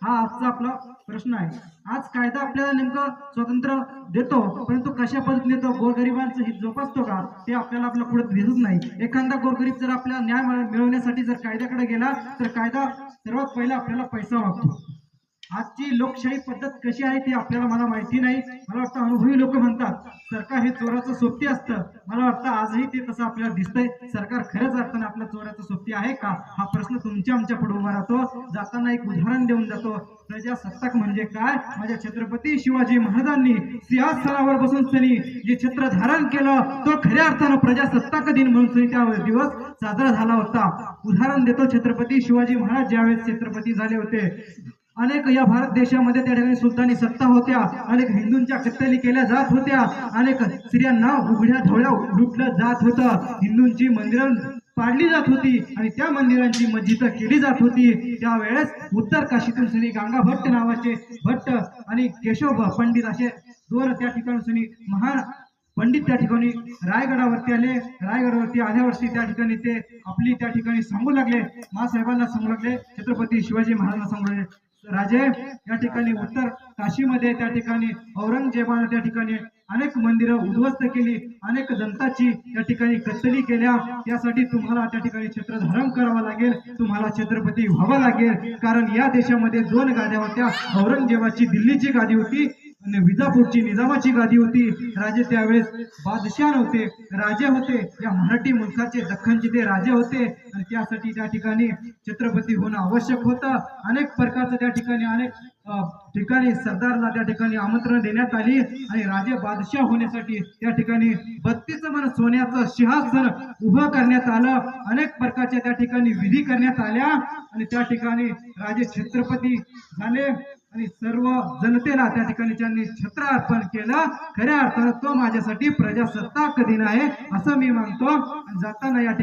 हा आजचा आपला प्रश्न आहे। आज कायदा आपल्याला नेमकं स्वतंत्र देतो, परंतु कशा पद्धतीने तो गोरगरिबांचं हित जोपासतो का ते आपल्याला आपल्या पुढे दिसत नाही। एखादा गोरगरीब जर आपल्याला न्याय मिळवण्यासाठी जर कायद्याकडे गेला तर कायदा सर्वात पहिला आपल्याला पैसा मागतो। आजची लोकशाही पद्धत कशी आहे ती आपल्याला मला माहिती नाही। मला वाटतं अनुभवी लोक म्हणतात सरकार हे चोराचं सोबती असतं। मला वाटतं आजही ते तसं आपल्याला दिसतंय। सरकार खरंच अर्थानं आपल्या चोराचं सोबती आहे का हा प्रश्न तुमच्या आमच्या पुढे उभा राहतो। जाताना एक उदाहरण देऊन जातो। प्रजासत्ताक म्हणजे काय? माझ्या छत्रपती शिवाजी महाराजांनी सिंहासनावर बसून सनी जे छत्र धारण केलं तो खऱ्या अर्थानं प्रजासत्ताक दिन म्हणून त्या दिवस साजरा झाला होता। उदाहरण देतो, छत्रपती शिवाजी महाराज ज्यावेळेस छत्रपती झाले होते, अनेक या भारत देशामध्ये त्या ठिकाणी सुलतानी सत्ता होत्या, अनेक हिंदूंच्या कत्तली केल्या जात होत्या, अनेक स्त्रियांना उघड्या ढवळ्या लुटलं जात होतं, हिंदूंची मंदिरं पाडली जात होती आणि त्या मंदिरांची मस्जिद केली जात होती। त्यावेळेस उत्तर काशीतून श्री गंगा भट्ट नावाचे भट्ट आणि केशव पंडित असे दोन त्या ठिकाणी महान पंडित त्या ठिकाणी रायगडावरती आले। रायगडावरती आल्यावरती त्या ठिकाणी ते आपली त्या ठिकाणी सांगू लागले, मासाहेबांना सांगू लागले, छत्रपती शिवाजी महाराजांना सांगू लागले, राजे या ठिकाणी उत्तर काशीमध्ये त्या ठिकाणी औरंगजेबाने त्या ठिकाणी अनेक मंदिरं उद्ध्वस्त केली, अनेक जनताची त्या ठिकाणी कत्तली केल्या। त्यासाठी तुम्हाला त्या ठिकाणी छत्र धारण करावं लागेल, तुम्हाला छत्रपती व्हावं लागेल। कारण या देशामध्ये दोन गाद्या होत्या, औरंगजेबाची दिल्लीची गादी होती आणि विजापूरची निजामाची गादी होती। राजे त्यावेळेस बादशाह नव्हते, राजे होते। या मराठी मुलखाचे दख्खनचे ते राजे होते आणि त्यासाठी त्या ठिकाणी छत्रपती होणं आवश्यक होतं। अनेक प्रकारचं त्या ठिकाणी ठिकाणी सरदारला त्या ठिकाणी आमंत्रण देण्यात आली आणि राजे बादशाह होण्यासाठी त्या ठिकाणी 32 मन सोन्याचं सिंहासन उभं करण्यात आलं। अनेक प्रकारच्या त्या ठिकाणी विधी करण्यात आल्या आणि त्या ठिकाणी राजे छत्रपती झाले आणि सर्व जनतेला त्या ठिकाणी त्यांनी छत्र अर्पण केलं। खऱ्या अर्थानं तो माझ्यासाठी प्रजासत्ताक दिन आहे असं मी मानतो। जाताना या